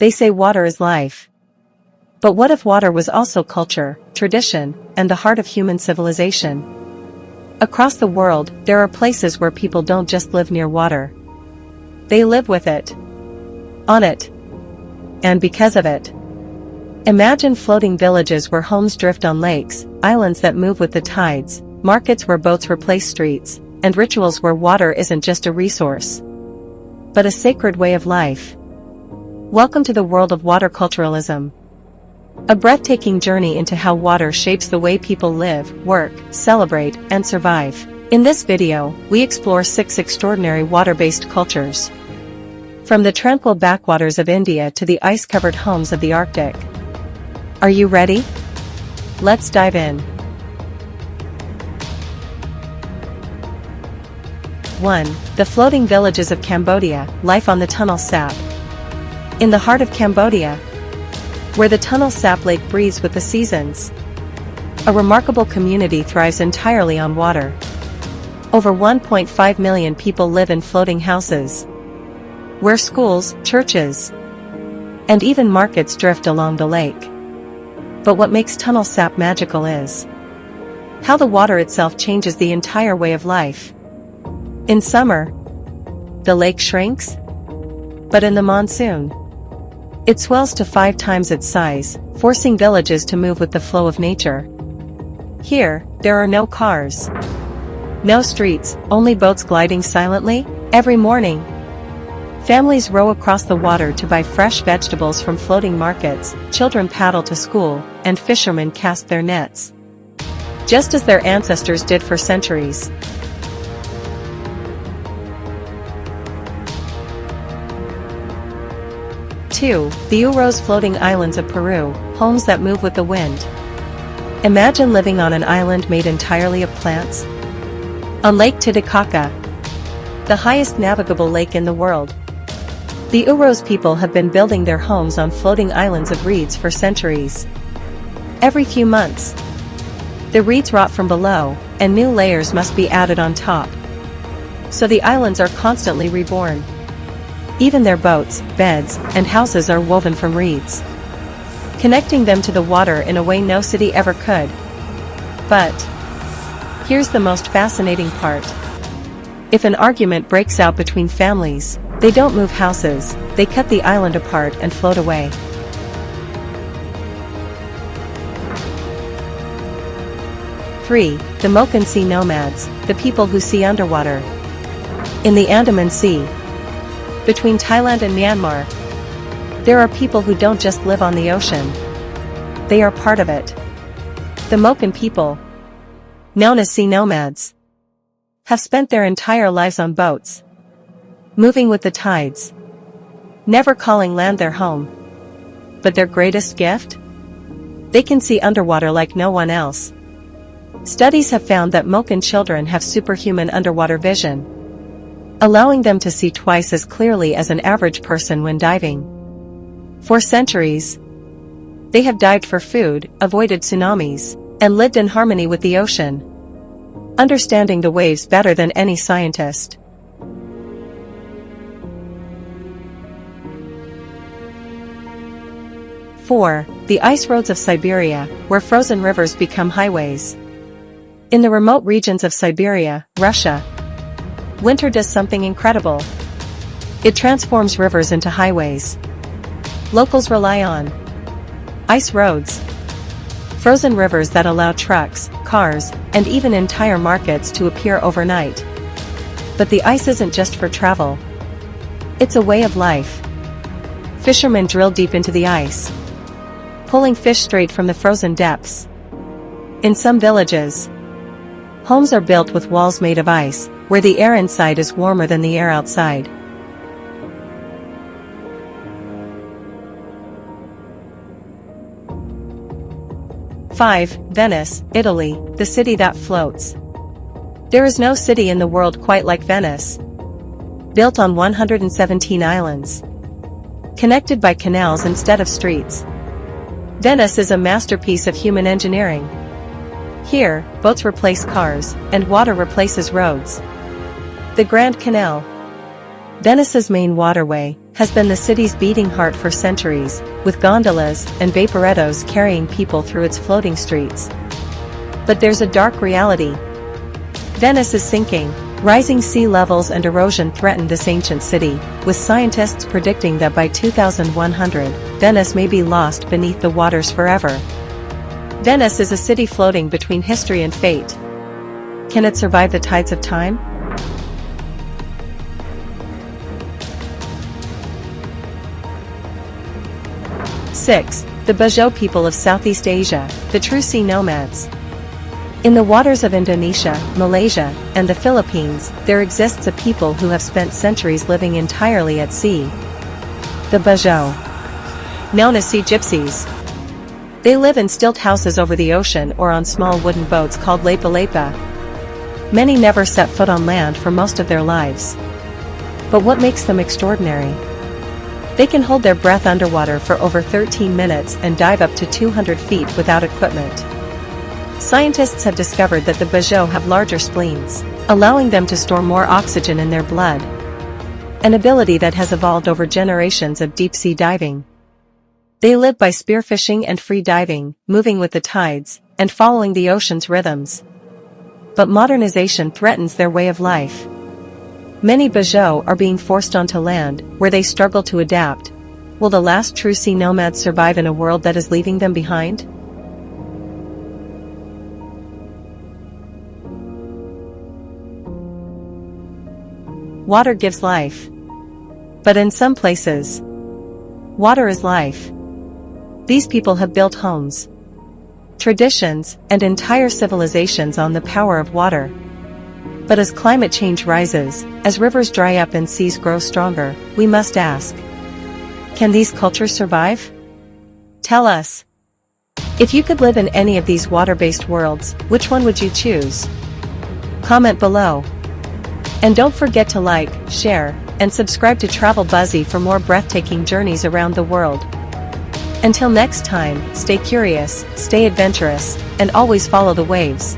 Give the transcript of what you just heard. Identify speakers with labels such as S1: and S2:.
S1: They say water is life. But what if water was also culture, tradition, and the heart of human civilization? Across the world, there are places where people don't just live near water. They live with it, on it, and because of it. Imagine floating villages where homes drift on lakes, islands that move with the tides, markets where boats replace streets, and rituals where water isn't just a resource, but a sacred way of life. Welcome to the world of waterculturalism. A breathtaking journey into how water shapes the way people live, work, celebrate, and survive. In this video, we explore 6 extraordinary water-based cultures. From the tranquil backwaters of India to the ice-covered homes of the Arctic. Are you ready? Let's dive in. 1. The floating villages of Cambodia, life on the Tunnel Sap. In the heart of Cambodia, where the Tunnel Sap Lake breathes with the seasons, a remarkable community thrives entirely on water. Over 1.5 million people live in floating houses, where schools, churches, and even markets drift along the lake. But what makes Tunnel Sap magical is how the water itself changes the entire way of life. In summer, the lake shrinks, but in the monsoon, it swells to 5 times its size, forcing villages to move with the flow of nature. Here, there are no cars, no streets, only boats gliding silently. Every morning, families row across the water to buy fresh vegetables from floating markets, children paddle to school, and fishermen cast their nets, just as their ancestors did for centuries. 2. The Uros Floating Islands of Peru, homes that move with the wind. Imagine living on an island made entirely of plants. On Lake Titicaca, the highest navigable lake in the world, the Uros people have been building their homes on floating islands of reeds for centuries. Every few months, the reeds rot from below, and new layers must be added on top. So the islands are constantly reborn. Even their boats, beds, and houses are woven from reeds, connecting them to the water in a way no city ever could. But here's the most fascinating part. If an argument breaks out between families, they don't move houses, they cut the island apart and float away. 3. The Moken Sea Nomads, the people who see underwater. In the Andaman Sea, between Thailand and Myanmar, there are people who don't just live on the ocean. They are part of it. The Moken people, known as sea nomads, have spent their entire lives on boats, moving with the tides, never calling land their home. But their greatest gift? They can see underwater like no one else. Studies have found that Moken children have superhuman underwater vision, allowing them to see twice as clearly as an average person when diving. For centuries, they have dived for food, avoided tsunamis, and lived in harmony with the ocean, understanding the waves better than any scientist. 4. The ice roads of Siberia, where frozen rivers become highways. In the remote regions of Siberia, Russia, winter does something incredible. It transforms rivers into highways. Locals rely on ice roads, frozen rivers that allow trucks, cars, and even entire markets to appear overnight. But the ice isn't just for travel. It's a way of life. Fishermen drill deep into the ice, pulling fish straight from the frozen depths. In some villages, homes are built with walls made of ice, where the air inside is warmer than the air outside. 5. Venice, Italy, the city that floats. There is no city in the world quite like Venice. Built on 117 islands, connected by canals instead of streets, Venice is a masterpiece of human engineering. Here, boats replace cars, and water replaces roads. The Grand Canal, Venice's main waterway, has been the city's beating heart for centuries, with gondolas and vaporettos carrying people through its floating streets. But there's a dark reality. Venice is sinking. Rising sea levels and erosion threaten this ancient city, with scientists predicting that by 2100, Venice may be lost beneath the waters forever. Venice is a city floating between history and fate. Can it survive the tides of time? Six, the Bajau people of Southeast Asia, the true sea nomads. In the waters of Indonesia, Malaysia, and the Philippines, there exists a people who have spent centuries living entirely at sea. The Bajau, known as sea gypsies. They live in stilt houses over the ocean or on small wooden boats called lepa-lepa. Many never set foot on land for most of their lives. But what makes them extraordinary? They can hold their breath underwater for over 13 minutes and dive up to 200 feet without equipment. Scientists have discovered that the Bajau have larger spleens, allowing them to store more oxygen in their blood. An ability that has evolved over generations of deep-sea diving. They live by spearfishing and free diving, moving with the tides, and following the ocean's rhythms. But modernization threatens their way of life. Many Bajau are being forced onto land, where they struggle to adapt. Will the last true sea nomads survive in a world that is leaving them behind? Water gives life. But in some places, water is life. These people have built homes, traditions, and entire civilizations on the power of water. But as climate change rises, as rivers dry up and seas grow stronger, we must ask, can these cultures survive? Tell us. If you could live in any of these water-based worlds, which one would you choose? Comment below. And don't forget to like, share, and subscribe to Travel Buzzie for more breathtaking journeys around the world. Until next time, stay curious, stay adventurous, and always follow the waves.